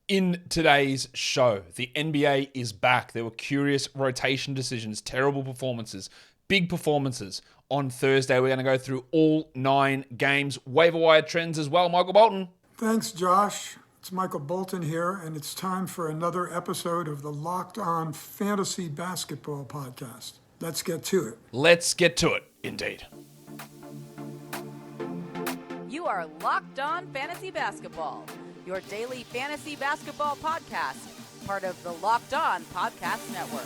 In today's show, the NBA is back. There were curious rotation decisions, terrible performances, big performances. On Thursday, we're going to go through all 9 games, waiver wire trends as well. Michael Bolton. Thanks, Josh. It's Michael Bolton here, and it's time for another episode of the Locked On Fantasy Basketball Podcast. Let's get to it. Let's get to it, indeed. You are Locked On Fantasy Basketball, your daily fantasy basketball podcast, part of the Locked On Podcast Network.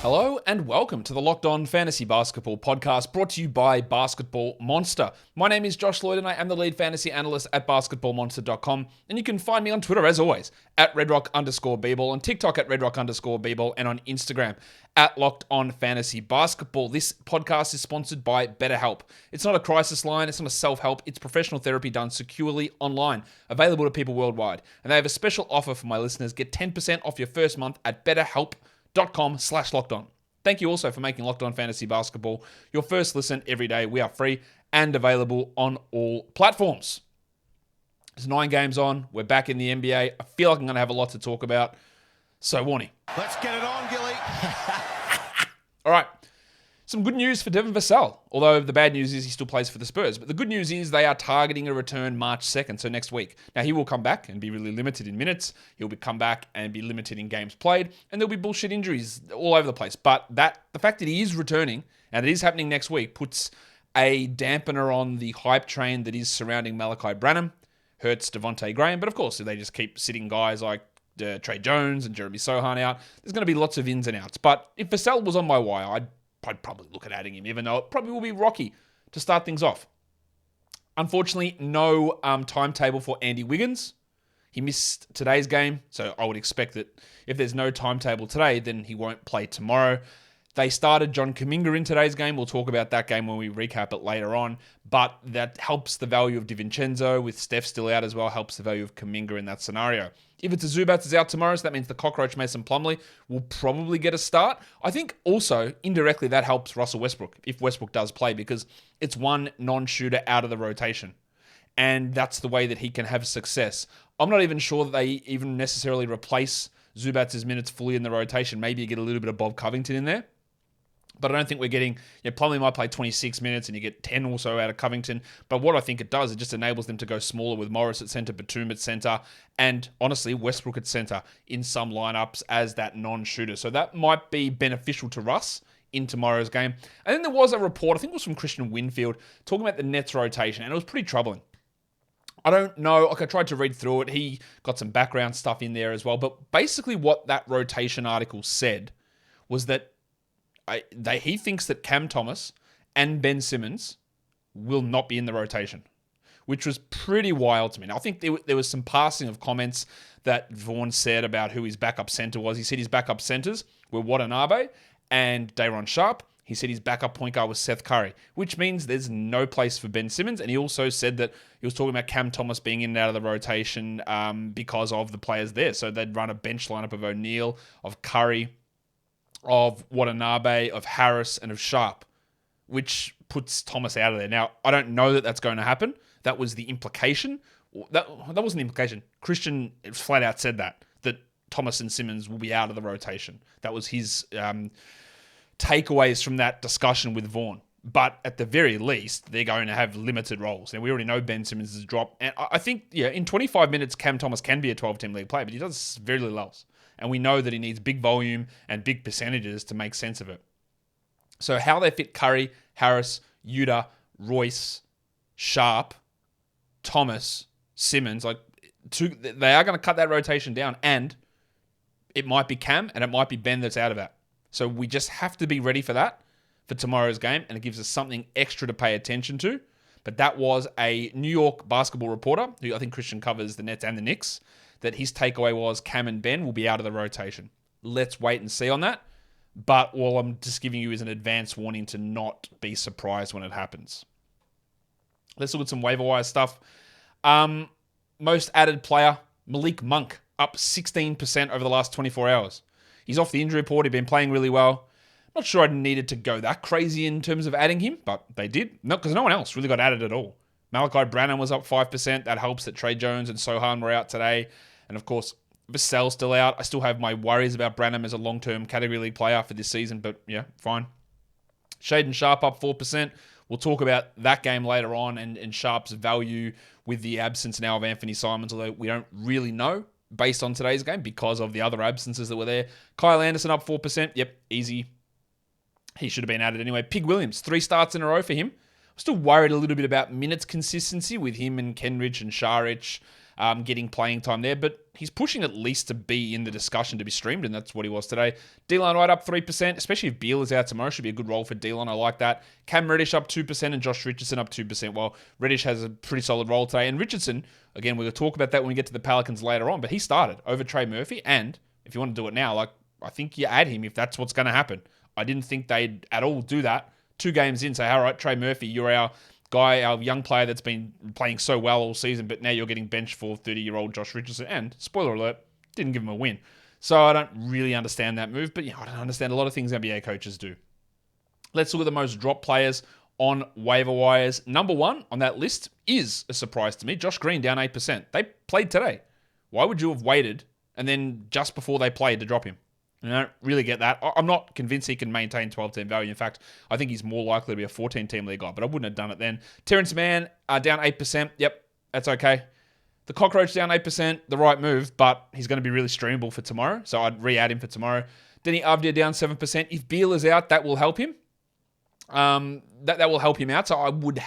Hello and welcome to the Locked On Fantasy Basketball Podcast, brought to you by Basketball Monster. My name is Josh Lloyd and I am the lead fantasy analyst at basketballmonster.com, and you can find me on Twitter as always at redrock_bball, on TikTok at redrock_bball, and on Instagram at Locked On Fantasy Basketball. This podcast is sponsored by BetterHelp. It's not a crisis line, it's not a self-help, it's professional therapy done securely online, available to people worldwide. And they have a special offer for my listeners. Get 10% off your first month at betterhelp.com/lockedon. Thank you also for making Locked On Fantasy Basketball your first listen every day. We are free and available on all platforms. There's 9 games on. We're back in the NBA. I feel like I'm going to have a lot to talk about. So, Warnie. Let's get it on, Gilly. All right. Some good news for Devin Vassell, although the bad news is he still plays for the Spurs. But the good news is they are targeting a return March 2nd, so next week. Now, he will come back and be really limited in minutes. He'll come back and be limited in games played, and there'll be bullshit injuries all over the place. But the fact that he is returning, and it is happening next week, puts a dampener on the hype train that is surrounding Malachi Branham, hurts Devontae Graham. But of course, if they just keep sitting guys like Trey Jones and Jeremy Sohan out, there's going to be lots of ins and outs. But if Vassell was on my wire, I'd probably look at adding him, even though it probably will be rocky to start things off. Unfortunately, no timetable for Andy Wiggins. He missed today's game, so I would expect that if there's no timetable today, then he won't play tomorrow. They started John Kuminga in today's game. We'll talk about that game when we recap it later on, but that helps the value of DiVincenzo, with Steph still out as well, helps the value of Kuminga in that scenario. If it's a Zubats is out tomorrow, so that means the cockroach Mason Plumlee will probably get a start. I think also, indirectly, that helps Russell Westbrook, if Westbrook does play, because it's one non-shooter out of the rotation. And that's the way that he can have success. I'm not even sure that they even necessarily replace Zubats' minutes fully in the rotation. Maybe you get a little bit of Bob Covington in there. But I don't think we're getting, Plumlee might play 26 minutes and you get 10 or so out of Covington. But what I think it does, it just enables them to go smaller with Morris at center, Batum at center, and honestly, Westbrook at center in some lineups as that non-shooter. So that might be beneficial to Russ in tomorrow's game. And then there was a report, I think it was from Christian Winfield, talking about the Nets rotation, and it was pretty troubling. I don't know, I tried to read through it. He got some background stuff in there as well. But basically what that rotation article said was that he thinks that Cam Thomas and Ben Simmons will not be in the rotation, which was pretty wild to me. Now, I think there was some passing of comments that Vaughn said about who his backup center was. He said his backup centers were Watanabe and Day'Ron Sharpe. He said his backup point guard was Seth Curry, which means there's no place for Ben Simmons. And he also said that he was talking about Cam Thomas being in and out of the rotation because of the players there. So they'd run a bench lineup of O'Neal, of Curry, of Watanabe, of Harris, and of Sharpe, which puts Thomas out of there. Now, I don't know that that's going to happen. That was the implication. That wasn't the implication. Christian flat out said that Thomas and Simmons will be out of the rotation. That was his takeaways from that discussion with Vaughn. But at the very least, they're going to have limited roles. And we already know Ben Simmons has dropped. And I think, in 25 minutes, Cam Thomas can be a 12-team league player, but he does very little else. And we know that he needs big volume and big percentages to make sense of it. So how they fit Curry, Harris, Yuta, Royce, Sharpe, Thomas, Simmons, they are going to cut that rotation down. And it might be Cam and it might be Ben that's out of that. So we just have to be ready for that for tomorrow's game. And it gives us something extra to pay attention to. But that was a New York basketball reporter, who I think Christian covers the Nets and the Knicks, that his takeaway was Cam and Ben will be out of the rotation. Let's wait and see on that. But all I'm just giving you is an advance warning to not be surprised when it happens. Let's look at some waiver wire stuff. Most added player, Malik Monk, up 16% over the last 24 hours. He's off the injury report. He's been playing really well. Not sure I needed to go that crazy in terms of adding him, but they did. No, because no one else really got added at all. Malachi Branham was up 5%. That helps that Trey Jones and Sohan were out today. And of course, Vassell still out. I still have my worries about Branham as a long-term category league player for this season, but yeah, fine. Shaden Sharp up 4%. We'll talk about that game later on and Sharp's value with the absence now of Anthony Simons, although we don't really know based on today's game because of the other absences that were there. Kyle Anderson up 4%. Yep, easy. He should have been added anyway. Pig Williams, 3 starts in a row for him. I'm still worried a little bit about minutes consistency with him and Kenrich and Šarić getting playing time there, but he's pushing at least to be in the discussion to be streamed, and that's what he was today. Delon Wright up 3%, especially if Beal is out tomorrow. Should be a good role for Delon. I like that. Cam Reddish up 2% and Josh Richardson up 2%. Well, Reddish has a pretty solid role today, and Richardson, again, we're going to talk about that when we get to the Pelicans later on, but he started over Trey Murphy, and if you want to do it now, I think you add him if that's what's going to happen. I didn't think they'd at all do that. 2 games in, say, all right, Trey Murphy, you're our guy, our young player that's been playing so well all season, but now you're getting benched for 30-year-old Josh Richardson, and, spoiler alert, didn't give him a win. So I don't really understand that move, but I don't understand a lot of things NBA coaches do. Let's look at the most dropped players on waiver wires. Number 1 on that list is a surprise to me. Josh Green down 8%. They played today. Why would you have waited and then just before they played to drop him? I don't really get that. I'm not convinced he can maintain 12-team value. In fact, I think he's more likely to be a 14-team league guy, but I wouldn't have done it then. Terrence Mann down 8%. Yep, that's okay. The Cockroach down 8%, the right move, but he's going to be really streamable for tomorrow, so I'd re-add him for tomorrow. Denny Avdia down 7%. If Beal is out, that will help him. That will help him out, so I would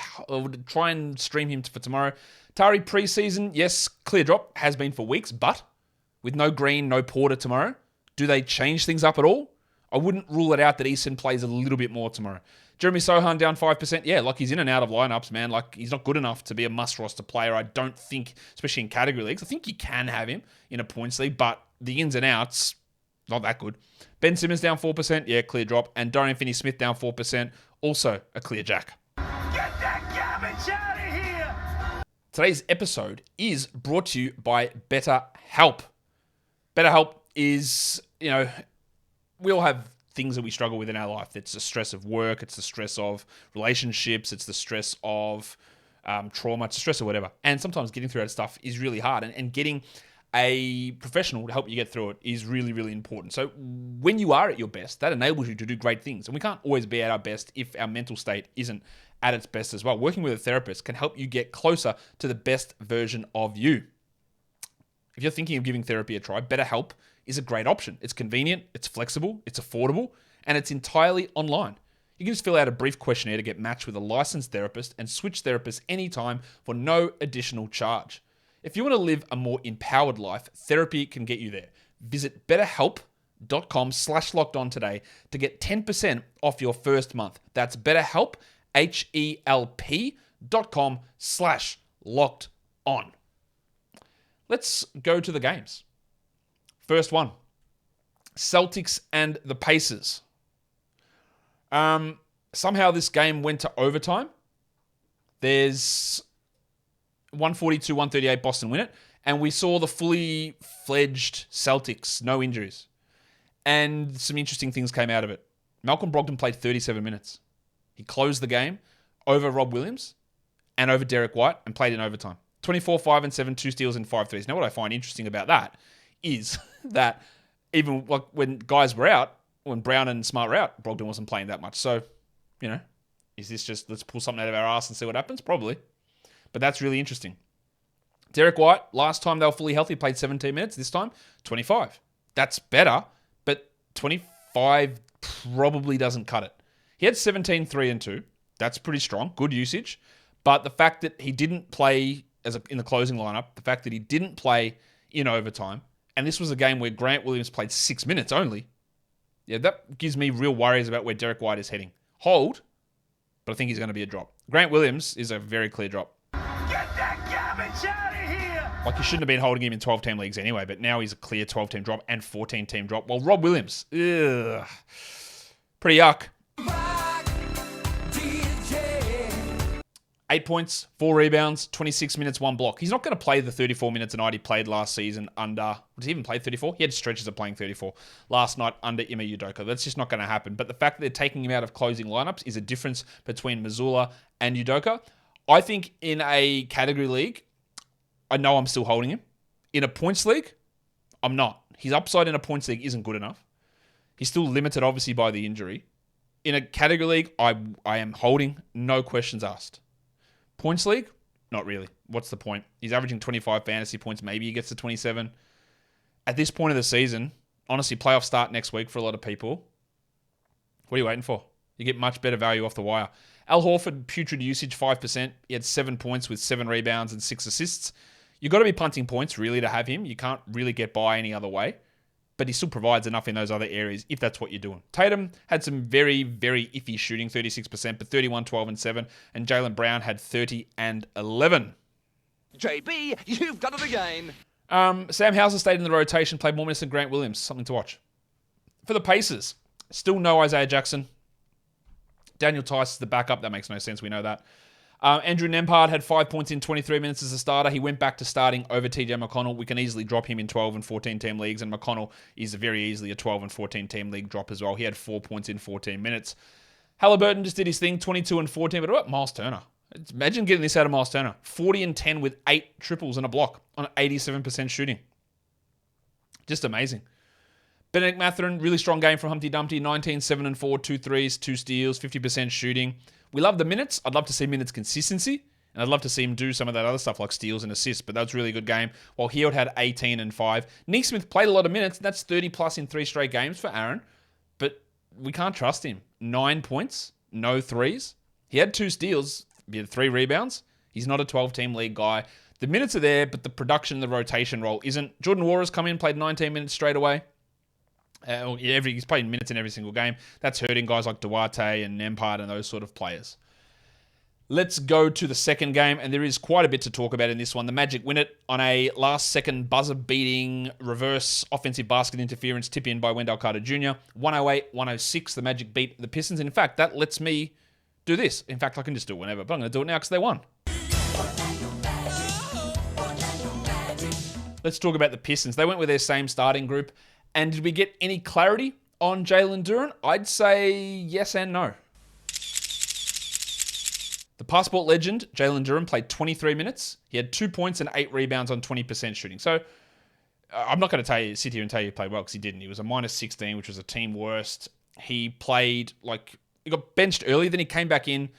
try and stream him for tomorrow. Tari preseason, yes, clear drop, has been for weeks, but with no Green, no Porter tomorrow, do they change things up at all? I wouldn't rule it out that Eason plays a little bit more tomorrow. Jeremy Sohan down 5%. Yeah, he's in and out of lineups, man. He's not good enough to be a must-roster player. I don't think, especially in category leagues. I think you can have him in a points league, but the ins and outs, not that good. Ben Simmons down 4%. Yeah, clear drop. And Dorian Finney-Smith down 4%. Also a clear jack. Get that garbage out of here! Today's episode is brought to you by BetterHelp. BetterHelp is, we all have things that we struggle with in our life. It's the stress of work. It's the stress of relationships. It's the stress of trauma. It's the stress of whatever. And sometimes getting through that stuff is really hard. And getting a professional to help you get through it is really, really important. So when you are at your best, that enables you to do great things. And we can't always be at our best if our mental state isn't at its best as well. Working with a therapist can help you get closer to the best version of you. If you're thinking of giving therapy a try, BetterHelp is a great option. It's convenient, it's flexible, it's affordable, and it's entirely online. You can just fill out a brief questionnaire to get matched with a licensed therapist and switch therapists anytime for no additional charge. If you want to live a more empowered life, therapy can get you there. Visit betterhelp.com/lockedon today to get 10% off your first month. That's BetterHelp, HELP.com/lockedon. Let's go to the games. First one, Celtics and the Pacers. Somehow this game went to overtime. There's 142-138 Boston win it. And we saw the fully fledged Celtics, no injuries. And some interesting things came out of it. Malcolm Brogdon played 37 minutes. He closed the game over Rob Williams and over Derek White and played in overtime. 24, 5 and 7, 2 steals and 5 threes. Now what I find interesting about that is that even when guys were out, when Brown and Smart were out, Brogdon wasn't playing that much. So, is this just let's pull something out of our ass and see what happens? Probably. But that's really interesting. Derek White, last time they were fully healthy, played 17 minutes. This time, 25. That's better, but 25 probably doesn't cut it. He had 17, 3 and 2. That's pretty strong. Good usage. But the fact that he didn't play in the closing lineup, the fact that he didn't play in overtime, and this was a game where Grant Williams played 6 minutes only, that gives me real worries about where Derek White is heading. Hold, but I think he's going to be a drop. Grant Williams is a very clear drop. Get that garbage out of here! You shouldn't have been holding him in 12-team leagues anyway, but now he's a clear 12-team drop and 14-team drop. Well, Rob Williams, pretty yuck. 8 points, 4 rebounds, 26 minutes, 1 block. He's not going to play the 34 minutes a night he played last season under... Did he even play 34? He had stretches of playing 34 last night under Ime Udoka. That's just not going to happen. But the fact that they're taking him out of closing lineups is a difference between Mazzulla and Udoka. I think in a category league, I know I'm still holding him. In a points league, I'm not. His upside in a points league isn't good enough. He's still limited, obviously, by the injury. In a category league, I am holding, no questions asked. Points league? Not really. What's the point? He's averaging 25 fantasy points. Maybe he gets to 27. At this point of the season, honestly, playoffs start next week for a lot of people. What are you waiting for? You get much better value off the wire. Al Horford, putrid usage, 5%. He had 7 points with 7 rebounds and 6 assists. You've got to be punting points, really, to have him. You can't really get by any other way. But he still provides enough in those other areas if that's what you're doing. Tatum had some very, very iffy shooting, 36%, but 31, 12, and 7. And Jaylen Brown had 30 and 11. JB, you've done it again. Sam Hauser stayed in the rotation, played more minutes than Grant Williams. Something to watch. For the Pacers, still no Isaiah Jackson. Daniel Tice is the backup. That makes no sense. We know that. Andrew Nembhard had 5 points in 23 minutes as a starter. He went back to starting over TJ McConnell. We can easily drop him in 12 and 14 team leagues, and McConnell is very easily a 12 and 14 team league drop as well. He had 4 points in 14 minutes. Halliburton just did his thing, 22 and 14. But what about Myles Turner? Imagine getting this out of Myles Turner. 40 and 10 with 8 triples and a block on 87% shooting. Just amazing. Benedict Mathurin, really strong game from Humpty Dumpty. 19, 7 and 4, 2 threes, 2 steals, 50% shooting. We love the minutes. I'd love to see minutes consistency. And I'd love to see him do some of that other stuff like steals and assists. But that was a really good game. While Hield had 18 and 5. Neesmith played a lot of minutes. That's 30 plus in 3 straight games for Aaron. But we can't trust him. 9 points, no threes. He had 2 steals. He had 3 rebounds. He's not a 12-team league guy. The minutes are there, but the production, the rotation role isn't. Jordan Warner's come in, played 19 minutes straight away. He's playing minutes in every single game. That's hurting guys like Duarte and Nembhard and those sort of players. Let's go to the second game, and there is quite a bit to talk about in this one. The Magic win it on a last-second buzzer-beating reverse offensive basket interference tip-in by Wendell Carter Jr. 108-106, the Magic beat the Pistons. In fact, that lets me do this. In fact, I can just do it whenever, but I'm going to do it now because they won. Let's talk about the Pistons. They went with their same starting group. And did we get any clarity on Jalen Duren? I'd say yes and no. The passport legend, Jalen Duren, played 23 minutes. He had 2 points and 8 rebounds on 20% shooting. So I'm not going to sit here and tell you he played well because he didn't. He was a minus 16, which was a team worst. He played he got benched early. Then he came back in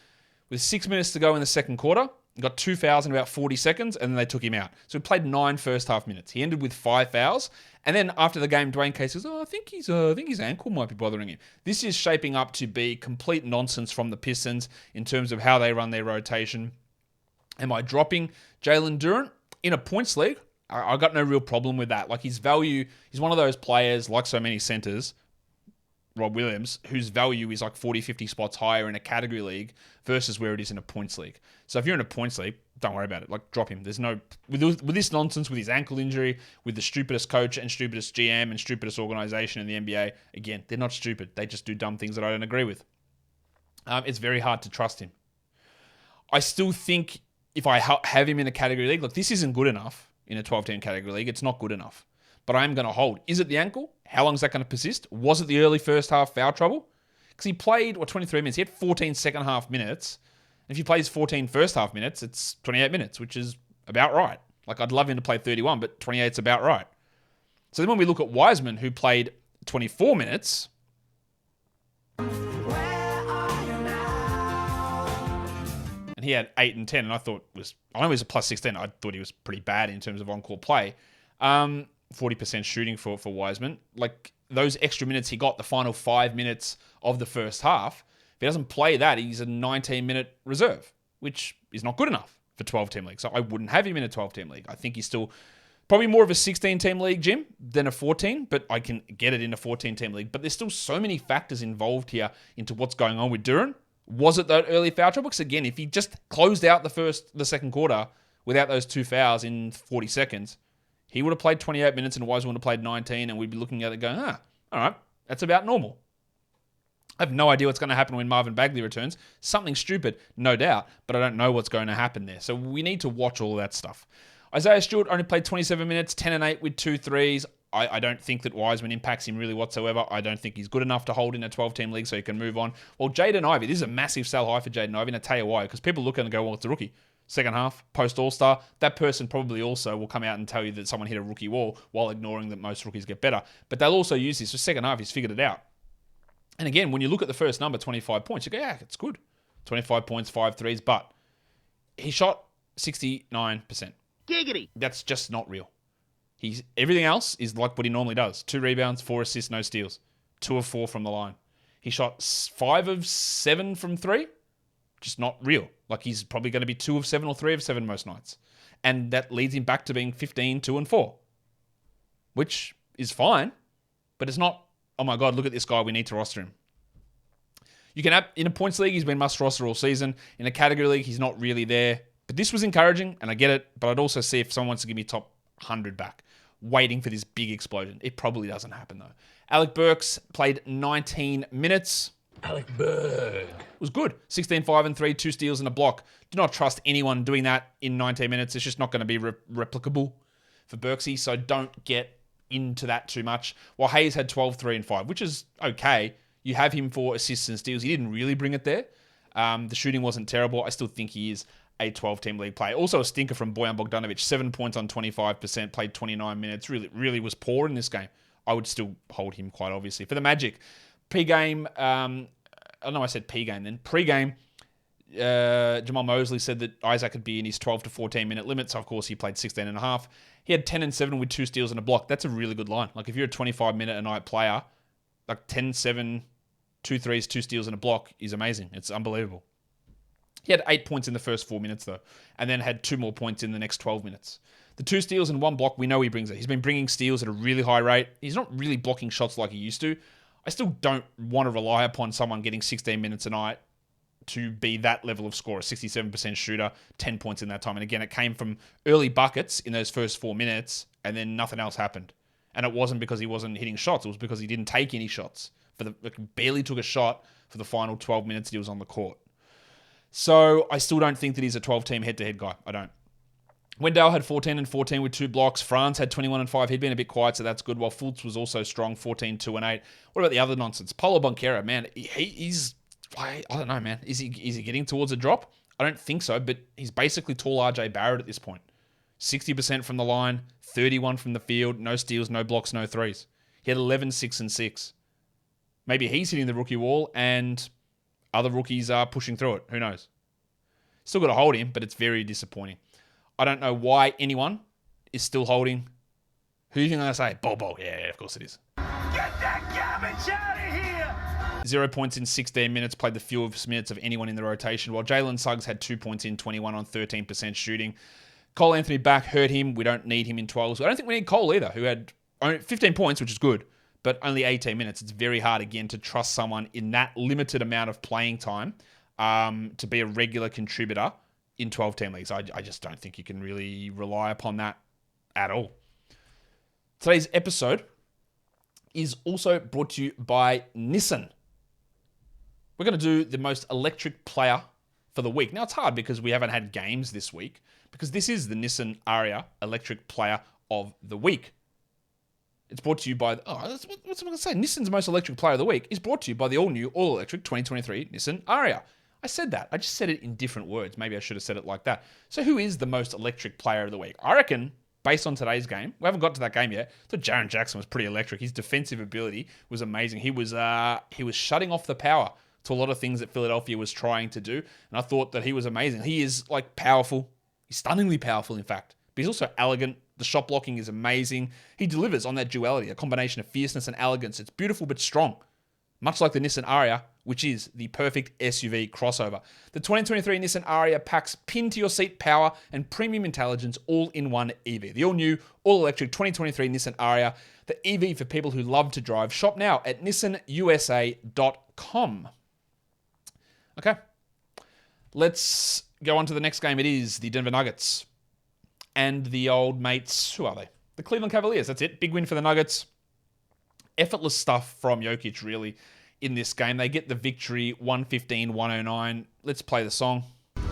with 6 minutes to go in the second quarter. He got 2 fouls in about 40 seconds, and then they took him out. So he played 9 first half minutes. He ended with 5 fouls. And then after the game, Dwayne Case says, I think his ankle might be bothering him. This is shaping up to be complete nonsense from the Pistons in terms of how they run their rotation. Am I dropping Jalen Duren in a points league? I got no real problem with that. Like his value, he's one of those players, like so many centers, Rob Williams, whose value is like 40, 50 spots higher in a category league versus where it is in a points league. So if you're in a points league, don't worry about it. Like, drop him. There's no... With this nonsense, with his ankle injury, with the stupidest coach and stupidest GM and stupidest organization in the NBA, again, they're not stupid. They just do dumb things that I don't agree with. It's very hard to trust him. I still think if I have him in a category league, look, this isn't good enough in a 12-team category league. It's not good enough. But I am going to hold. Is it the ankle? How long is that going to persist? Was it the early first half foul trouble? Because he played, 23 minutes. He had 14 second half minutes. And if he plays 14 first half minutes, it's 28 minutes, which is about right. Like, I'd love him to play 31, but 28's about right. So then when we look at Wiseman, who played 24 minutes... and he had 8 and 10, and I know he was a plus 16. I thought he was pretty bad in terms of on-court play. 40% shooting for Wiseman. Like, those extra minutes he got, the final 5 minutes of the first half, if he doesn't play that, he's a 19-minute reserve, which is not good enough for 12-team league. So I wouldn't have him in a 12-team league. I think he's still probably more of a 16-team league, Jim, than a 14, but I can get it in a 14-team league. But there's still so many factors involved here into what's going on with Duren. Was it that early foul trouble? Because again, if he just closed out the second quarter without those 2 fouls in 40 seconds, he would have played 28 minutes and Wiseman would have played 19, and we'd be looking at it going, all right, that's about normal. I have no idea what's going to happen when Marvin Bagley returns. Something stupid, no doubt, but I don't know what's going to happen there. So we need to watch all that stuff. Isaiah Stewart only played 27 minutes, 10 and 8 with 2 threes. I don't think that Wiseman impacts him really whatsoever. I don't think he's good enough to hold in a 12-team league so he can move on. Well, Jaden Ivey, this is a massive sell high for Jaden Ivey, and I tell you why, because people look at it and go, well, it's a rookie. Second half, post-All-Star, that person probably also will come out and tell you that someone hit a rookie wall while ignoring that most rookies get better. But they'll also use this for second half. He's figured it out. And again, when you look at the first number, 25 points, you go, yeah, it's good. 25 points, 5 threes, but he shot 69%. Giggity. That's just not real. Everything else is like what he normally does. 2 rebounds, 4 assists, no steals. 2 of 4 from the line. He shot 5 of 7 from 3. Just not real. Like he's probably going to be 2 of 7 or 3 of 7 most nights. And that leads him back to being 15, 2 and 4. Which is fine, but it's not, oh my God, look at this guy, we need to roster him. You can have, in a points league, he's been must roster all season. In a category league, he's not really there. But this was encouraging, and I get it, but I'd also see if someone wants to give me top 100 back, waiting for this big explosion. It probably doesn't happen, though. Alec Burks played 19 minutes. Alec Burke Was good. 16, 5 and 3, 2 steals and a block. Do not trust anyone doing that in 19 minutes. It's just not going to be replicable for Burksy, so don't get into that too much. While Hayes had 12, 3 and 5, which is okay. You have him for assists and steals. He didn't really bring it there. The shooting wasn't terrible. I still think he is a 12-team league player. Also a stinker from Bojan Bogdanovic. 7 points on 25%, played 29 minutes. Really was poor in this game. I would still hold him quite obviously. For the Magic, pre-game, I don't know I said pre-game then. Pre-game, Jamal Mosley said that Isaac could be in his 12 to 14 minute limit. So of course he played 16 and a half. He had 10 and 7 with 2 steals and a block. That's a really good line. Like if you're a 25 minute a night player, like 10, 7, 2 threes, 2 steals and a block is amazing. It's unbelievable. He had 8 points in the first 4 minutes though, and then had 2 more points in the next 12 minutes. The 2 steals and 1 block, we know he brings it. He's been bringing steals at a really high rate. He's not really blocking shots like he used to. I still don't want to rely upon someone getting 16 minutes a night to be that level of scorer. 67% shooter, 10 points in that time. And again, it came from early buckets in those first 4 minutes, and then nothing else happened. And it wasn't because he wasn't hitting shots. It was because he didn't take any shots. Barely took a shot for the final 12 minutes that he was on the court. So I still don't think that he's a 12-team head-to-head guy. I don't. Wendell had 14 and 14 with 2 blocks. Franz had 21 and 5. He'd been a bit quiet, so that's good. While Fultz was also strong, 14, 2 and 8. What about the other nonsense? Paulo Banchero, man, he's... I don't know, man. Is he getting towards a drop? I don't think so, but he's basically tall RJ Barrett at this point. 60% from the line, 31 from the field, no steals, no blocks, no threes. He had 11, 6 and 6. Maybe he's hitting the rookie wall and other rookies are pushing through it. Who knows? Still got to hold him, but it's very disappointing. I don't know why anyone is still holding. Who do you think I'm going to say? Bobo. Yeah, of course it is. Get that garbage out of here! 0 points in 16 minutes, played the fewest minutes of anyone in the rotation, while Jalen Suggs had 2 points in 21 on 13% shooting. Cole Anthony back hurt him. We don't need him in 12. So I don't think we need Cole either, who had only 15 points, which is good, but only 18 minutes. It's very hard, again, to trust someone in that limited amount of playing time to be a regular contributor in 12-team leagues. I just don't think you can really rely upon that at all. Today's episode is also brought to you by Nissan. We're going to do the most electric player for the week. Now, it's hard because we haven't had games this week, because this is the Nissan Arya electric player of the week. It's brought to you by... what's I going to say? Nissan's most electric player of the week is brought to you by the all-new, all-electric 2023 Nissan Arya. I said that. I just said it in different words. Maybe I should have said it like that. So who is the most electric player of the week? I reckon, based on today's game, we haven't got to that game yet, I thought Jaren Jackson was pretty electric. His defensive ability was amazing. He was shutting off the power to a lot of things that Philadelphia was trying to do, and I thought that he was amazing. He is powerful. He's stunningly powerful, in fact. But he's also elegant. The shot blocking is amazing. He delivers on that duality, a combination of fierceness and elegance. It's beautiful but strong, much like the Nissan Arya, which is the perfect SUV crossover. The 2023 Nissan Arya packs pin-to-your-seat power and premium intelligence all in one EV. The all-new, all-electric 2023 Nissan Arya, the EV for people who love to drive. Shop now at nissanusa.com. Okay, let's go on to the next game. It is the Denver Nuggets and the old mates. Who are they? The Cleveland Cavaliers. That's it. Big win for the Nuggets. Effortless stuff from Jokic, really, in this game. They get the victory 115-109. Let's play the song. Big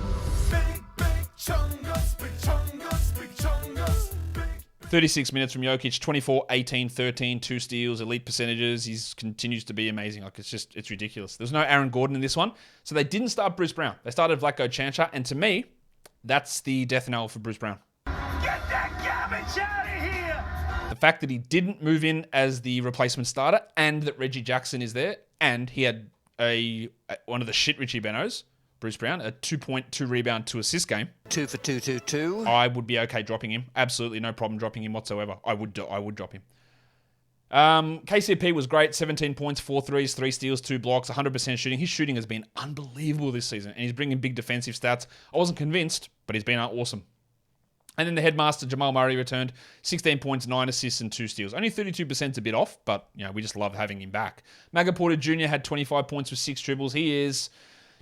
chungus, big chungus, big chungus, big. 36 minutes from Jokic, 24, 18, 13, 2 steals, elite percentages. He continues to be amazing. Like, it's ridiculous. There's no Aaron Gordon in this one. So they didn't start Bruce Brown. They started Vlatko Čančar. And to me, that's the death knell for Bruce Brown. Get that garbage out of here! The fact that he didn't move in as the replacement starter and that Reggie Jackson is there and he had one of the shit Richie Benos, Bruce Brown, a 2-point, 2-rebound, 2-assist game. 2 for 2. I would be okay dropping him. Absolutely no problem dropping him whatsoever. I would drop him. KCP was great. 17 points, 4 threes, 3 steals, 2 blocks, 100% shooting. His shooting has been unbelievable this season, and he's bringing big defensive stats. I wasn't convinced, but he's been awesome. And then the headmaster, Jamal Murray, returned 16 points, 9 assists, and 2 steals. Only 32% is a bit off, but we just love having him back. Maga Porter Jr. had 25 points with 6 dribbles. He is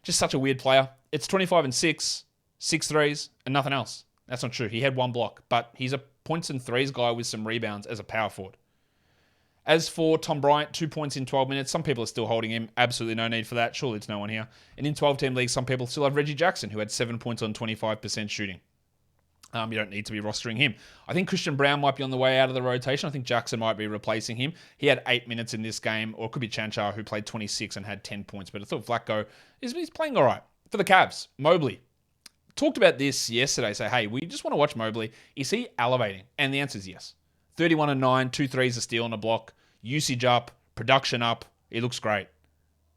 just such a weird player. It's 25 and 6 threes, and nothing else. That's not true. He had 1 block, but he's a points and threes guy with some rebounds as a power forward. As for Tom Bryant, 2 points in 12 minutes. Some people are still holding him. Absolutely no need for that. Surely it's no one here. And in 12-team leagues, some people still have Reggie Jackson, who had 7 points on 25% shooting. You don't need to be rostering him. I think Christian Brown might be on the way out of the rotation. I think Jackson might be replacing him. He had 8 minutes in this game, or it could be Čančar, who played 26 and had 10 points. But I thought Vlatko he's playing all right. For the Cavs, Mobley. Talked about this yesterday. Say, hey, we just want to watch Mobley. Is he elevating? And the answer is yes. 31 and 9, 2 threes, a steal and a block. Usage up, production up. He looks great.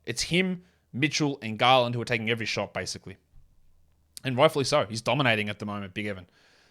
It's him, Mitchell, and Garland who are taking every shot, basically. And rightfully so. He's dominating at the moment, Big Evan.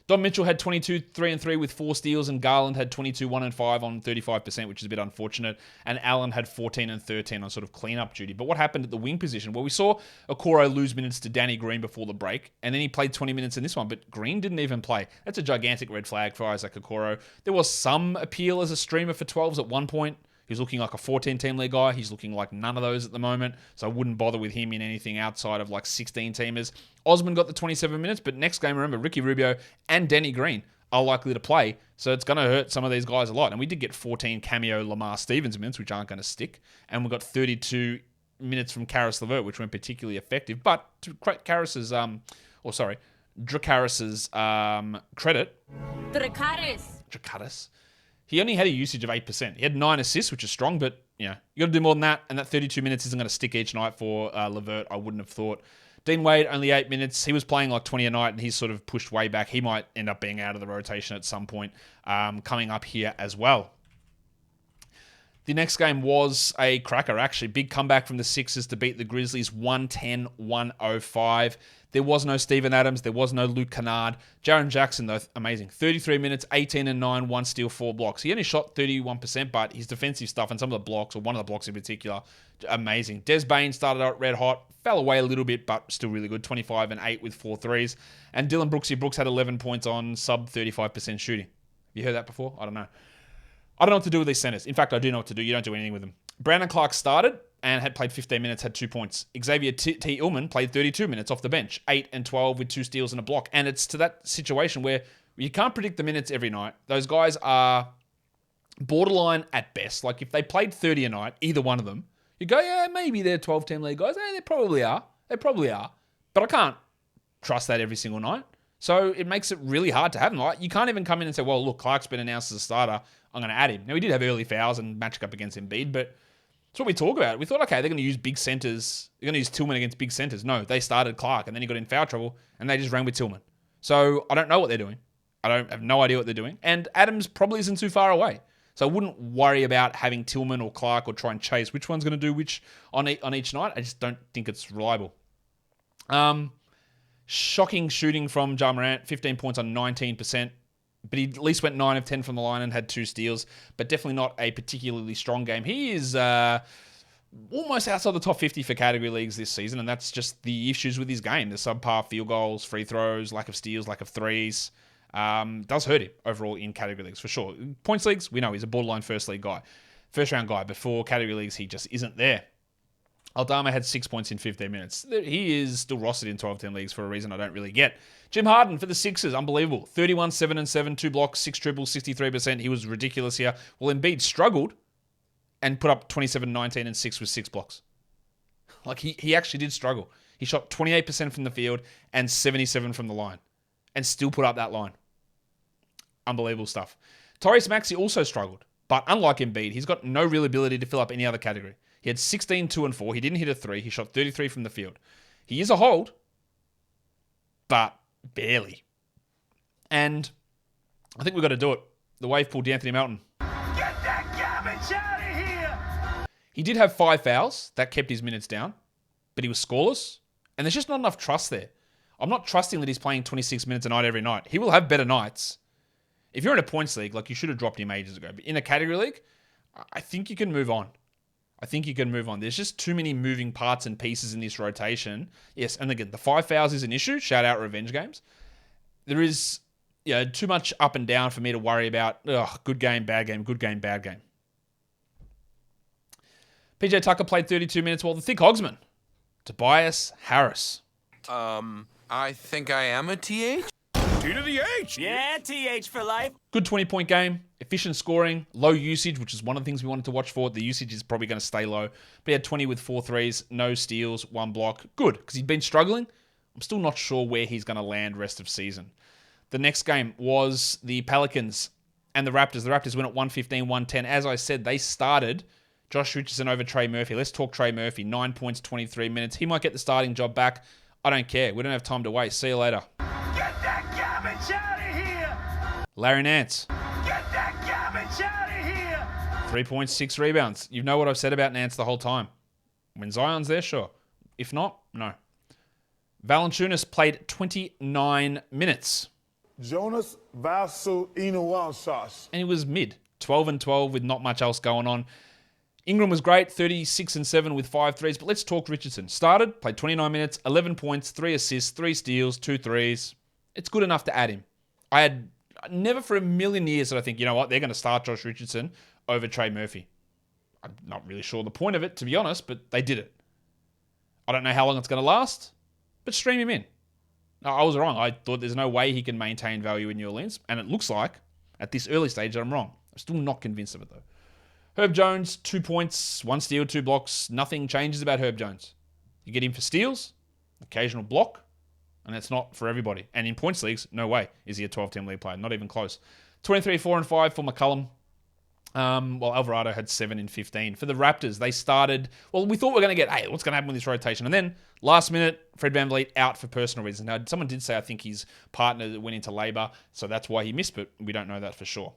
Don Mitchell had 22, 3-3 with 4 steals, and Garland had 22, 1-5 on 35%, which is a bit unfortunate. And Allen had 14 and 13 on sort of cleanup duty. But what happened at the wing position? Well, we saw Okoro lose minutes to Danny Green before the break, and then he played 20 minutes in this one, but Green didn't even play. That's a gigantic red flag for Isaac Okoro. There was some appeal as a streamer for 12s at one point. He's looking like a 14-team league guy. He's looking like none of those at the moment, so I wouldn't bother with him in anything outside of like 16-teamers. Osman got the 27 minutes, but next game, remember, Ricky Rubio and Danny Green are likely to play, so it's going to hurt some of these guys a lot. And we did get 14 cameo Lamar Stevens minutes, which aren't going to stick, and we got 32 minutes from Karis LeVert, which weren't particularly effective. But to Dracarys's credit, Dracarys, he only had a usage of 8%. He had 9 assists, which is strong, but you got to do more than that. And that 32 minutes isn't going to stick each night for LeVert, I wouldn't have thought. Dean Wade, only 8 minutes. He was playing like 20 a night, and he's sort of pushed way back. He might end up being out of the rotation at some point coming up here as well. The next game was a cracker, actually. Big comeback from the Sixers to beat the Grizzlies 110-105. There was no Steven Adams. There was no Luke Kennard. Jaren Jackson, though, amazing. 33 minutes, 18 and 9, 1 steal, 4 blocks. He only shot 31%, but his defensive stuff and some of the blocks, or one of the blocks in particular, amazing. Des Bain started out red hot, fell away a little bit, but still really good. 25 and 8 with 4 threes. And Dylan Brooks had 11 points on sub 35% shooting. Have you heard that before? I don't know. I don't know what to do with these centers. In fact, I do know what to do. You don't do anything with them. Brandon Clark started and had played 15 minutes, had 2 points. Xavier T. Ullman played 32 minutes off the bench, 8 and 12 with 2 steals and a block. And it's to that situation where you can't predict the minutes every night. Those guys are borderline at best. Like if they played 30 a night, either one of them, you go, yeah, maybe they're 12-team league guys. They probably are. They probably are. But I can't trust that every single night. So it makes it really hard to have them. Like, you can't even come in and say, well, look, Clark's been announced as a starter. I'm going to add him. Now, we did have early fouls and match up against Embiid, but that's what we talk about. We thought, okay, they're going to use big centers. They're going to use Tillman against big centers. No, they started Clark, and then he got in foul trouble, and they just ran with Tillman. So I don't know what they're doing. I have no idea what they're doing. And Adams probably isn't too far away. So I wouldn't worry about having Tillman or Clark or try and chase which one's going to do which on each night. I just don't think it's reliable. Shocking shooting from Ja Morant, 15 points on 19%. But he at least went 9 of 10 from the line and had 2 steals. But definitely not a particularly strong game. He is almost outside the top 50 for category leagues this season. And that's just the issues with his game. The subpar field goals, free throws, lack of steals, lack of threes. Does hurt him overall in category leagues for sure. Points leagues, we know he's a borderline first round guy. But for category leagues, he just isn't there. Aldama had 6 points in 15 minutes. He is still rostered in 12-10 leagues for a reason I don't really get. Jim Harden for the Sixers, unbelievable. 31, 7 and 7, 2 blocks, 6 triples, 63%. He was ridiculous here. Well, Embiid struggled, and put up 27, 19, and 6 with 6 blocks. Like, he actually did struggle. He shot 28% from the field and 77 from the line and still put up that line. Unbelievable stuff. Tyrese Maxey also struggled, but unlike Embiid, he's got no real ability to fill up any other category. He had 16, 2, and 4. He didn't hit a 3. He shot 33 from the field. He is a hold, but barely. And I think we've got to do it. The wave pulled Anthony Melton. Get that garbage out of here! He did have 5 fouls. That kept his minutes down, but he was scoreless. And there's just not enough trust there. I'm not trusting that he's playing 26 minutes a night every night. He will have better nights. If you're in a points league, like, you should have dropped him ages ago. But in a category league, I think you can move on. There's just too many moving parts and pieces in this rotation. Yes, and again, the 5 fouls is an issue. Shout out revenge games. There is too much up and down for me to worry about. Good game, bad game, good game, bad game. PJ Tucker played 32 minutes while the thick hogsman, Tobias Harris. I think I am a TH. T to the H! Yeah, TH for life. Good 20-point game, efficient scoring, low usage, which is one of the things we wanted to watch for. The usage is probably going to stay low. But he had 20 with 4 threes, no steals, 1 block. Good, because he'd been struggling. I'm still not sure where he's going to land rest of season. The next game was the Pelicans and the Raptors. The Raptors win at 115-110. As I said, they started Josh Richardson over Trey Murphy. Let's talk Trey Murphy. 9 points, 23 minutes. He might get the starting job back. I don't care. We don't have time to waste. See you later. Get that garbage out of here! Larry Nance. Get that garbage out of here! 3 points, 6 rebounds. You know what I've said about Nance the whole time. When Zion's there, sure. If not, no. Valanciunas played 29 minutes. Jonas Vassell Inuwansas. And he was mid. 12 and 12 with not much else going on. Ingram was great, 36 and 7 with 5 threes. But let's talk Richardson. Started, played 29 minutes, 11 points, 3 assists, 3 steals, 2 threes. It's good enough to add him. I had never for a million years that I think, you know what, they're going to start Josh Richardson over Trey Murphy. I'm not really sure the point of it, to be honest, but they did it. I don't know how long it's going to last, but stream him in. No, I was wrong. I thought there's no way he can maintain value in New Orleans, and it looks like, at this early stage, that I'm wrong. I'm still not convinced of it, though. Herb Jones, 2 points, 1 steal, 2 blocks. Nothing changes about Herb Jones. You get him for steals, occasional block, and that's not for everybody. And in points leagues, no way is he a 12-team league player. Not even close. 23, 4, and 5 for McCollum. While Alvarado had 7 and 15. For the Raptors, they started... Well, we thought we were going to get, hey, what's going to happen with this rotation? And then, last minute, Fred VanVleet out for personal reasons. Now, someone did say, I think his partner went into labor, so that's why he missed, but we don't know that for sure.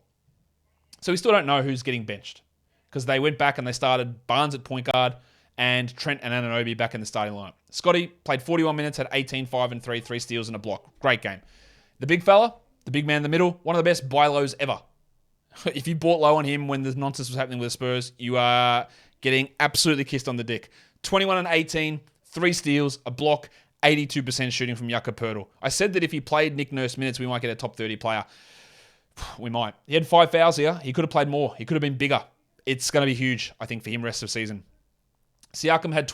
So we still don't know who's getting benched. Because they went back and they started Barnes at point guard and Trent and Anunoby back in the starting lineup. Scotty played 41 minutes, had 18, 5 and 3, 3 steals and a block. Great game. The big fella, the big man in the middle, one of the best buy lows ever. If you bought low on him when the nonsense was happening with the Spurs, you are getting absolutely kissed on the dick. 21 and 18, 3 steals, a block, 82% shooting from Yucca Pirtle. I said that if he played Nick Nurse minutes, we might get a top 30 player. We might. He had 5 fouls here. He could have played more. He could have been bigger. It's going to be huge, I think, for him rest of season. Siakam had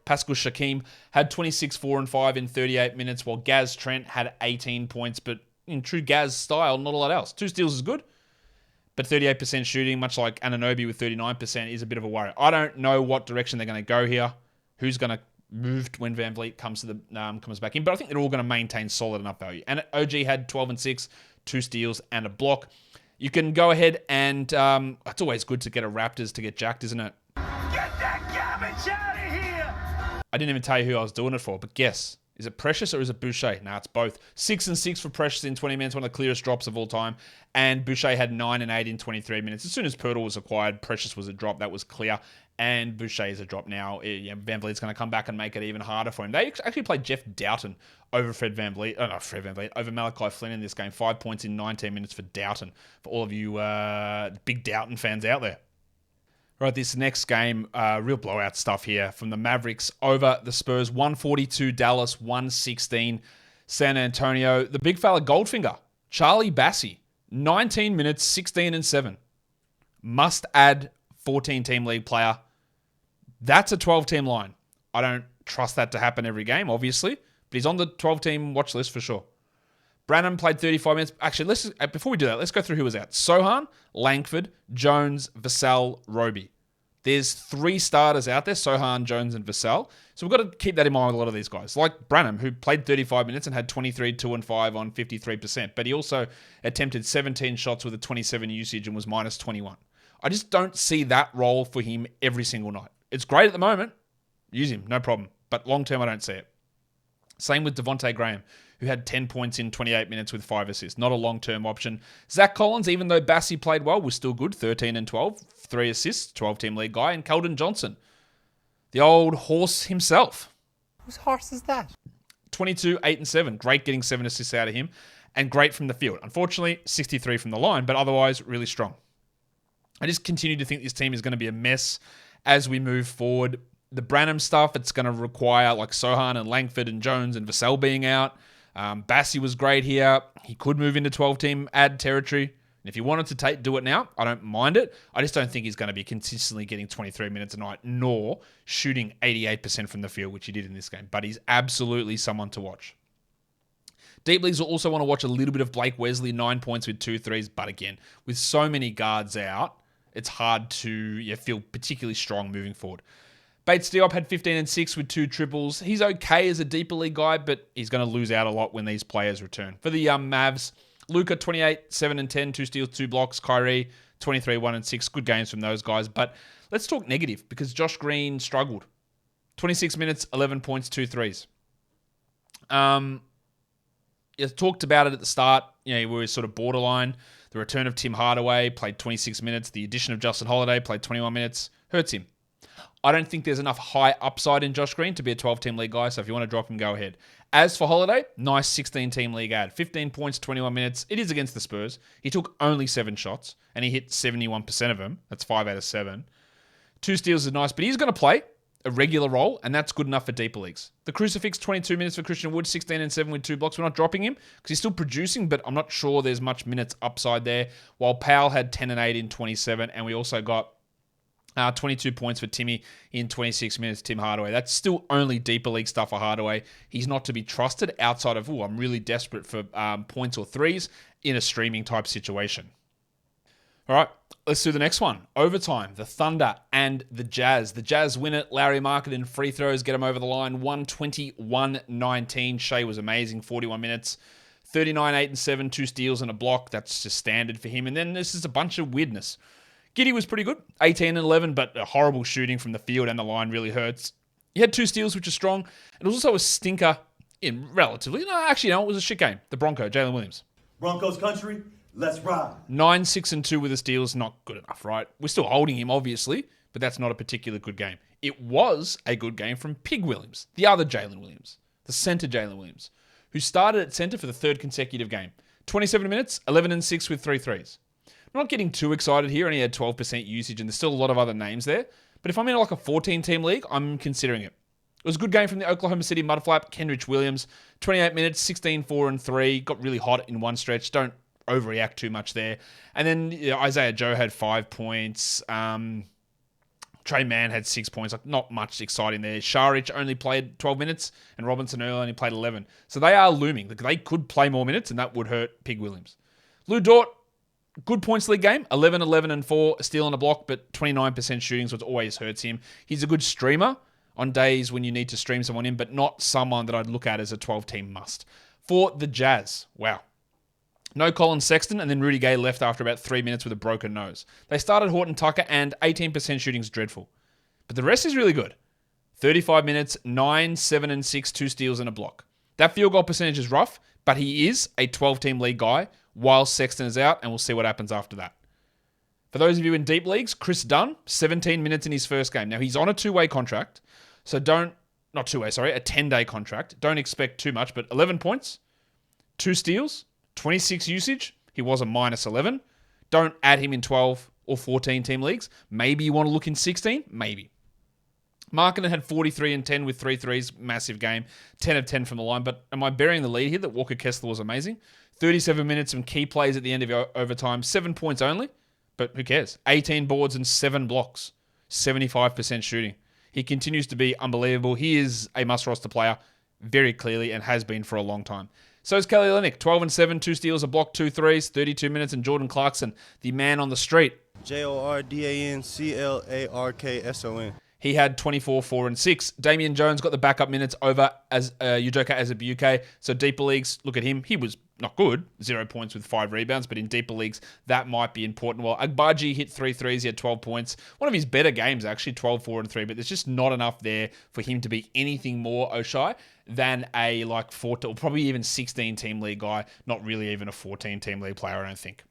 Pascal Shakim had 26, 4, and 5 in 38 minutes, while Gaz Trent had 18 points, but in true Gaz style, not a lot else. 2 steals is good, but 38% shooting, much like Anunoby with 39%, is a bit of a worry. I don't know what direction they're going to go here, who's going to move when VanVleet comes back in, but I think they're all going to maintain solid enough value. And OG had 12 and 6, 2 steals, and a block. You can go ahead and it's always good to get a Raptors to get jacked, isn't it? Get that garbage out of here! I didn't even tell you who I was doing it for, but guess. Is it Precious or is it Boucher? Nah, it's both. 6 and 6 for Precious in 20 minutes, one of the clearest drops of all time. And Boucher had 9 and 8 in 23 minutes. As soon as Pirtle was acquired, Precious was a drop. That was clear. And Boucher is a drop now. VanVleet's going to come back and make it even harder for him. They actually played Jeff Doughton over over Malachi Flynn in this game. 5 points in 19 minutes for Doughton. For all of you big Doughton fans out there. Right, this next game, real blowout stuff here from the Mavericks over the Spurs. 142 Dallas, 116 San Antonio. The big fella Goldfinger, Charlie Bassey, 19 minutes, 16 and 7. Must add 14-team league player. That's a 12-team line. I don't trust that to happen every game, obviously, but he's on the 12-team watch list for sure. Branham played 35 minutes. Actually, before we do that, let's go through who was out. Sohan, Langford, Jones, Vassell, Roby. There's 3 starters out there, Sohan, Jones, and Vassell. So we've got to keep that in mind with a lot of these guys. Like Branham, who played 35 minutes and had 23, 2, and 5 on 53%. But he also attempted 17 shots with a 27 usage and was minus 21. I just don't see that role for him every single night. It's great at the moment. Use him, no problem. But long term, I don't see it. Same with Devontae Graham, who had 10 points in 28 minutes with 5 assists. Not a long-term option. Zach Collins, even though Bassey played well, was still good. 13 and 12, 3 assists, 12-team league guy. And Keldon Johnson, the old horse himself. Whose horse is that? 22, 8 and 7. Great getting 7 assists out of him. And great from the field. Unfortunately, 63 from the line, but otherwise really strong. I just continue to think this team is going to be a mess as we move forward. The Branham stuff, it's going to require like Sohan and Langford and Jones and Vassell being out. Bassey was great here. He could move into 12-team ad territory. And if he wanted to do it now, I don't mind it. I just don't think he's going to be consistently getting 23 minutes a night, nor shooting 88% from the field, which he did in this game. But he's absolutely someone to watch. Deep leagues will also want to watch a little bit of Blake Wesley, 9 points with 2 threes. But again, with so many guards out, it's hard to feel particularly strong moving forward. Bates Diop had 15 and 6 with 2 triples. He's okay as a deeper league guy, but he's going to lose out a lot when these players return. For the Mavs, Luka 28, 7 and 10, 2 steals, 2 blocks. Kyrie 23, 1 and 6. Good games from those guys. But let's talk negative because Josh Green struggled. 26 minutes, 11 points, 2 threes. You talked about it at the start. We were sort of borderline. The return of Tim Hardaway played 26 minutes. The addition of Justin Holiday played 21 minutes. Hurts him. I don't think there's enough high upside in Josh Green to be a 12-team league guy, so if you want to drop him, go ahead. As for Holiday, nice 16-team league ad. 15 points, 21 minutes. It is against the Spurs. He took only 7 shots, and he hit 71% of them. That's 5 out of 7. 2 steals is nice, but he's going to play a regular role, and that's good enough for deeper leagues. The Crucifix, 22 minutes for Christian Wood, 16 and 7 with 2 blocks. We're not dropping him because he's still producing, but I'm not sure there's much minutes upside there. While Powell had 10 and 8 in 27, and we also got 22 points for Timmy in 26 minutes, Tim Hardaway. That's still only deeper league stuff for Hardaway. He's not to be trusted outside of, I'm really desperate for points or threes in a streaming type situation. All right, let's do the next one. Overtime, the Thunder and the Jazz. The Jazz win it. Larry Market in free throws get him over the line. 121-19. Shea was amazing, 41 minutes. 39, 8 and 7, 2 steals and a block. That's just standard for him. And then this is a bunch of weirdness. Giddy was pretty good, 18 and 11, but a horrible shooting from the field and the line really hurts. He had 2 steals, which is strong. It was also a stinker in relatively. It was a shit game. The Bronco, Jalen Williams. Broncos country, let's ride. 9, 6 and 2 with a steal is not good enough, right? We're still holding him, obviously, but that's not a particular good game. It was a good game from Pig Williams, the other Jalen Williams, the center Jalen Williams, who started at center for the 3rd consecutive game. 27 minutes, 11 and 6 with 3 threes. I'm not getting too excited here, and he had 12% usage, and there's still a lot of other names there. But if I'm in like a 14-team league, I'm considering it. It was a good game from the Oklahoma City Mudflap, Kenrich Williams. 28 minutes, 16, 4 and 3. Got really hot in one stretch. Don't overreact too much there. And then Isaiah Joe had 5 points. Trey Mann had 6 points. Like, not much exciting there. Šarić only played 12 minutes, and Robinson Earl only played 11. So they are looming. They could play more minutes, and that would hurt Pig Williams. Lou Dort, good points league game, 11, 11, and 4, a steal and a block, but 29% shooting, so it always hurts him. He's a good streamer on days when you need to stream someone in, but not someone that I'd look at as a 12-team must. For the Jazz, wow. No Colin Sexton, and then Rudy Gay left after about 3 minutes with a broken nose. They started Horton Tucker, and 18% shooting is dreadful. But the rest is really good. 35 minutes, 9, 7, and 6, 2 steals and a block. That field goal percentage is rough, but he is a 12-team league guy while Sexton is out, and we'll see what happens after that. For those of you in deep leagues, Chris Dunn, 17 minutes in his first game. Now, he's on a 2-way contract, so a 10-day contract. Don't expect too much, but 11 points, 2 steals, 26 usage. He was a minus 11. Don't add him in 12 or 14-team leagues. Maybe you want to look in 16, maybe. Markkanen had 43 and 10 with 3 threes, massive game, 10 of 10 from the line. But am I burying the lead here that Walker Kessler was amazing? 37 minutes and key plays at the end of overtime, 7 points only, but who cares? 18 boards and 7 blocks, 75% shooting. He continues to be unbelievable. He is a must-roster player, very clearly, and has been for a long time. So is Kelly Olynyk, 12 and 7, 2 steals, a block, 2 threes, 32 minutes, and Jordan Clarkson, the man on the street, JORDANCLARKSON. He had 24, 4, and 6. Damian Jones got the backup minutes over as Udoka Azubuike. So deeper leagues, look at him. He was not good. 0 points with 5 rebounds. But in deeper leagues, that might be important. Well, Agbaji hit 3 threes. He had 12 points. One of his better games, actually, 12, 4, and 3. But there's just not enough there for him to be anything more, Oshai, than a 14 or probably even 16 team league guy. Not really even a 14 team league player, I don't think.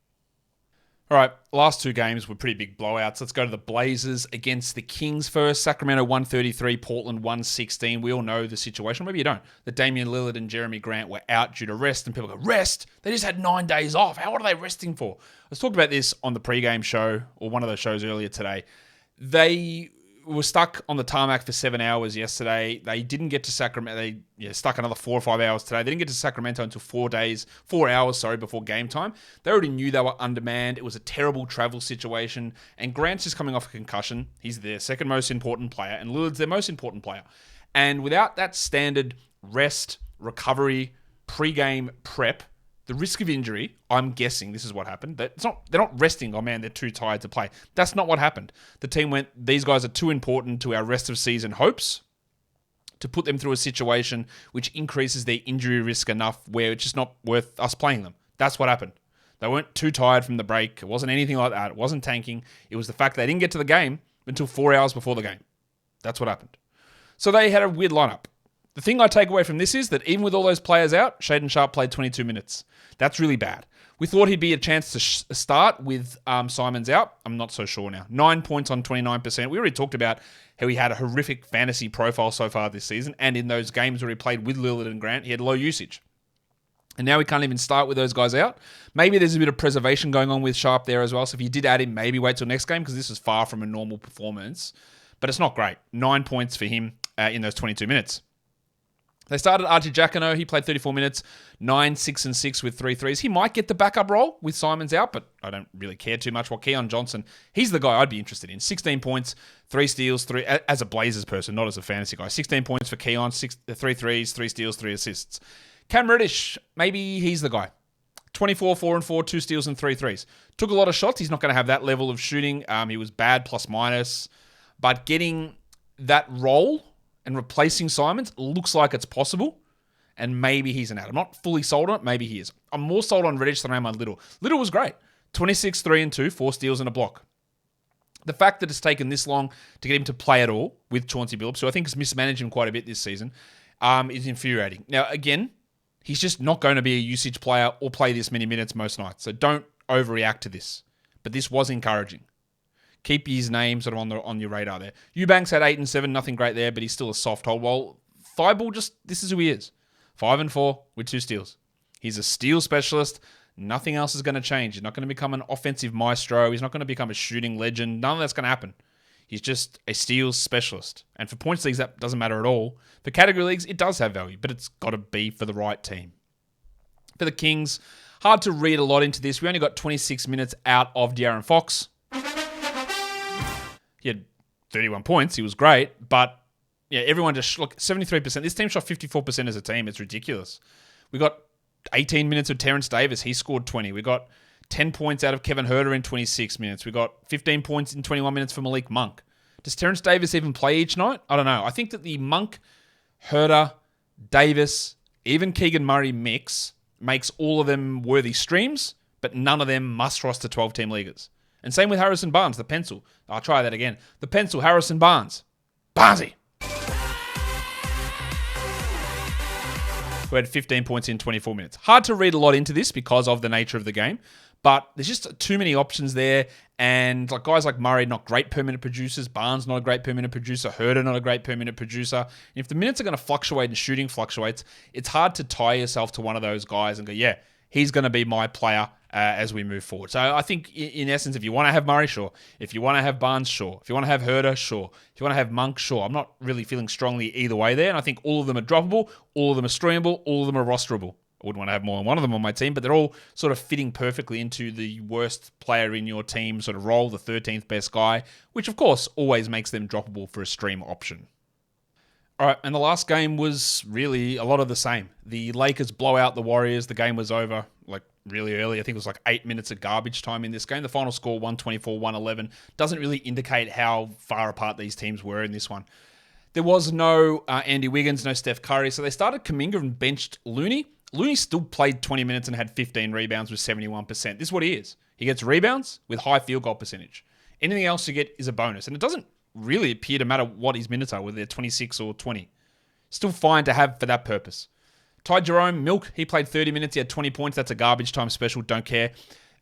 All right, last 2 games were pretty big blowouts. Let's go to the Blazers against the Kings first. Sacramento 133, Portland 116. We all know the situation. Maybe you don't. That Damian Lillard and Jeremy Grant were out due to rest, and people go, rest? They just had 9 days off. What are they resting for? Let's talk about this on the pregame show, or one of those shows earlier today. They were stuck on the tarmac for 7 hours yesterday. They didn't get to Sacramento. They stuck another 4 or 5 hours today. They didn't get to Sacramento until 4 hours before game time. They already knew they were undermanned. It was a terrible travel situation. And Grant's just coming off a concussion. He's their second most important player, and Lillard's their most important player. And without that standard rest, recovery, pre-game prep, the risk of injury, I'm guessing this is what happened. They're not resting, oh man, they're too tired to play. That's not what happened. The team went, these guys are too important to our rest of season hopes to put them through a situation which increases their injury risk enough where it's just not worth us playing them. That's what happened. They weren't too tired from the break. It wasn't anything like that. It wasn't tanking. It was the fact they didn't get to the game until 4 hours before the game. That's what happened. So they had a weird lineup. The thing I take away from this is that even with all those players out, Shaedon Sharpe played 22 minutes. That's really bad. We thought he'd be a chance to start with Simons out. I'm not so sure now. 9 points on 29%. We already talked about how he had a horrific fantasy profile so far this season, and in those games where he played with Lillard and Grant, he had low usage. And now we can't even start with those guys out. Maybe there's a bit of preservation going on with Sharpe there as well. So if you did add him, maybe wait till next game, because this is far from a normal performance. But it's not great. 9 points for him in those 22 minutes. They started Archie-Giacono. He played 34 minutes, 9, 6, and 6 with 3 threes. He might get the backup role with Simons out, but I don't really care too much. Well, Keon Johnson, he's the guy I'd be interested in. 16 points, 3 steals, 3 as a Blazers person, not as a fantasy guy. 16 points for Keon, 3 threes, 3 steals, 3 assists. Cam Reddish, maybe he's the guy. 24, 4 and 4, 2 steals and 3 threes. Took a lot of shots. He's not going to have that level of shooting. He was bad plus minus, but getting that role and replacing Simons looks like it's possible, and maybe he's an out. I'm not fully sold on it. Maybe he is. I'm more sold on Reddish than I am on Little. Little was great. 26, 3 and 2, 4 steals and a block. The fact that it's taken this long to get him to play at all with Chauncey Billups, who I think has mismanaged him quite a bit this season, is infuriating. Now, again, he's just not going to be a usage player or play this many minutes most nights, so don't overreact to this. But this was encouraging. Keep his name sort of on your radar there. Eubanks had 8 and 7, nothing great there, but he's still a soft hold. Well, Thibault this is who he is. 5 and 4 with 2 steals. He's a steal specialist. Nothing else is going to change. He's not going to become an offensive maestro. He's not going to become a shooting legend. None of that's going to happen. He's just a steals specialist. And for points leagues, that doesn't matter at all. For category leagues, it does have value, but it's got to be for the right team. For the Kings, hard to read a lot into this. We only got 26 minutes out of De'Aaron Fox. He had 31 points. He was great. But, yeah, everyone just, look, 73%. This team shot 54% as a team. It's ridiculous. We got 18 minutes of Terrence Davis. He scored 20. We got 10 points out of Kevin Huerter in 26 minutes. We got 15 points in 21 minutes for Malik Monk. Does Terrence Davis even play each night? I don't know. I think that the Monk, Huerter, Davis, even Keegan Murray mix makes all of them worthy streams, but none of them must roster 12-team leaguers. And same with Harrison Barnes, the pencil. I'll try that again. The pencil, Harrison Barnes. Barnesy. Who had 15 points in 24 minutes. Hard to read a lot into this because of the nature of the game, but there's just too many options there. And like guys like Murray, not great per minute producers. Barnes, not a great per minute producer. Huerter, not a great per minute producer. And if the minutes are going to fluctuate and shooting fluctuates, it's hard to tie yourself to one of those guys and go, yeah, he's going to be my player as we move forward. So I think, in essence, if you want to have Murray, sure. If you want to have Barnes, sure. If you want to have Huerter, sure. If you want to have Monk, sure. I'm not really feeling strongly either way there. And I think all of them are droppable, all of them are streamable, all of them are rosterable. I wouldn't want to have more than one of them on my team, but they're all sort of fitting perfectly into the worst player in your team sort of role, the 13th best guy, which, of course, always makes them droppable for a stream option. All right, and the last game was really a lot of the same. The Lakers blow out the Warriors. The game was over like really early. I think it was like 8 minutes of garbage time in this game. The final score, 124-111, doesn't really indicate how far apart these teams were in this one. There was no Andy Wiggins, no Steph Curry, so they started Kuminga and benched Looney. Looney still played 20 minutes and had 15 rebounds with 71%. This is what he is. He gets rebounds with high field goal percentage. Anything else you get is a bonus, and it doesn't really appear to matter what his minutes are, whether they're 26 or 20. Still fine to have for that purpose. Ty Jerome, Milk, he played 30 minutes. He had 20 points. That's a garbage time special. Don't care.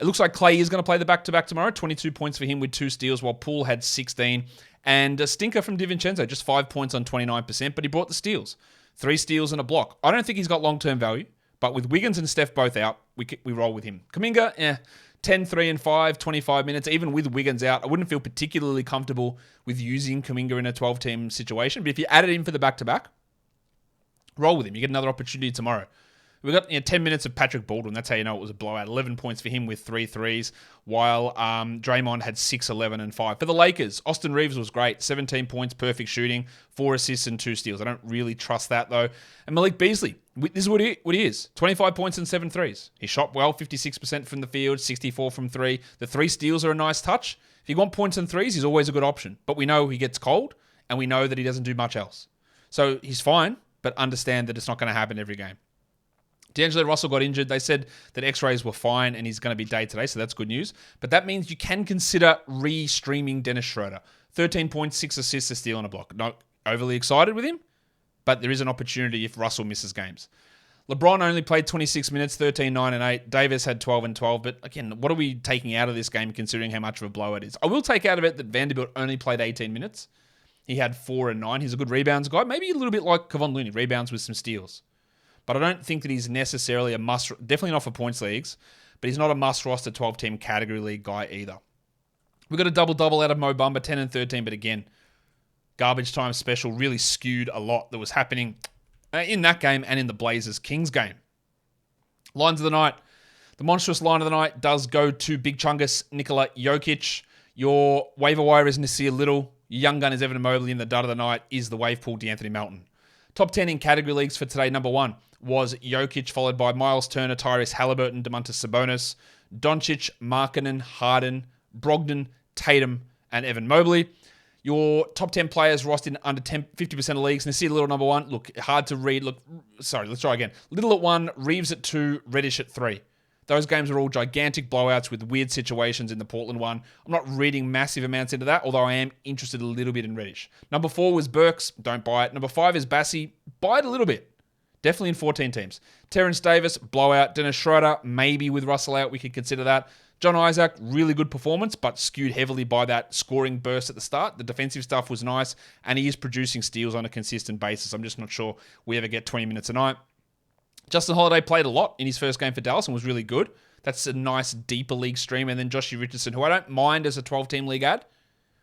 It looks like Clay is going to play the back-to-back tomorrow. 22 points for him with 2 steals, while Poole had 16. And a stinker from DiVincenzo, just 5 points on 29%, but he brought the steals. 3 steals and a block. I don't think he's got long-term value, but with Wiggins and Steph both out, we roll with him. Kuminga, 10, 3, and 5, 25 minutes. Even with Wiggins out, I wouldn't feel particularly comfortable with using Kuminga in a 12-team situation. But if you added him for the back-to-back, roll with him. You get another opportunity tomorrow. We got 10 minutes of Patrick Baldwin. That's how you know it was a blowout. 11 points for him with 3 threes, while Draymond had 6, 11, and 5. For the Lakers, Austin Reeves was great. 17 points, perfect shooting, 4 assists and 2 steals. I don't really trust that, though. And Malik Beasley, this is what he is. 25 points and 7 threes. He shot well, 56% from the field, 64 from 3. The 3 steals are a nice touch. If you want points and threes, he's always a good option. But we know he gets cold, and we know that he doesn't do much else. So he's fine, but understand that it's not going to happen every game. D'Angelo Russell got injured. They said that x-rays were fine and he's going to be day today, so that's good news. But that means you can consider re-streaming Dennis Schroeder. 13 points, 6 assists, a steal, and a block. Not overly excited with him, but there is an opportunity if Russell misses games. LeBron only played 26 minutes, 13, 9, and 8. Davis had 12 and 12. But again, what are we taking out of this game considering how much of a blow it is? I will take out of it that Vanderbilt only played 18 minutes. He had 4 and 9. He's a good rebounds guy. Maybe a little bit like Kevon Looney, rebounds with some steals. But I don't think that he's necessarily a must, definitely not for points leagues, but he's not a must-roster 12-team category league guy either. We got a double-double out of Mo Bamba, 10 and 13, but again, garbage time special really skewed a lot that was happening in that game and in the Blazers-Kings game. Lines of the night. The monstrous line of the night does go to Big Chungus Nikola Jokic. Your waiver wire is Nasir Little. Your young gun is Evan Mobley, and the dud of the night is the wave pool DeAnthony Melton. Top 10 in category leagues for today. Number 1 was Jokic, followed by Myles Turner, Tyrese Halliburton, Domantas Sabonis, Doncic, Markkanen, Harden, Brogdon, Tatum, and Evan Mobley. Your top 10 players rostered in under 50% of leagues. Nasir Little, number 1. Look, hard to read. Let's try again. Little at 1, Reeves at 2, Reddish at 3. Those games are all gigantic blowouts with weird situations in the Portland one. I'm not reading massive amounts into that, although I am interested a little bit in Reddish. Number 4 was Burks. Don't buy it. Number 5 is Bassie. Buy it a little bit. Definitely in 14 teams. Terrence Davis, blowout. Dennis Schroeder, maybe with Russell out, we could consider that. John Isaac, really good performance, but skewed heavily by that scoring burst at the start. The defensive stuff was nice, and he is producing steals on a consistent basis. I'm just not sure we ever get 20 minutes a night. Justin Holiday played a lot in his first game for Dallas and was really good. That's a nice deeper league stream. And then Joshie Richardson, who I don't mind as a 12-team league ad.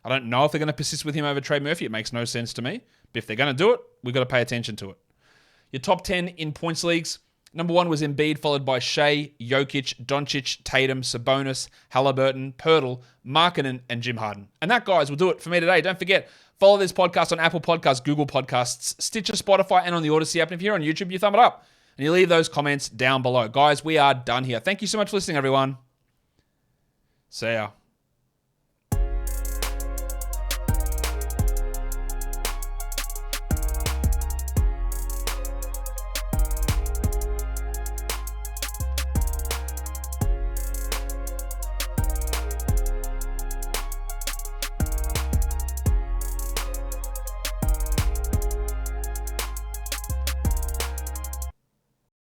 I don't know if they're going to persist with him over Trey Murphy. It makes no sense to me. But if they're going to do it, we've got to pay attention to it. Your top 10 in points leagues. Number 1 was Embiid, followed by Shea, Jokic, Doncic, Tatum, Sabonis, Halliburton, Pirtle, Markkanen, and Jim Harden. And that, guys, will do it for me today. Don't forget, follow this podcast on Apple Podcasts, Google Podcasts, Stitcher, Spotify, and on the Odyssey app. And if you're on YouTube, you thumb it up. And you leave those comments down below. Guys, we are done here. Thank you so much for listening, everyone. See ya.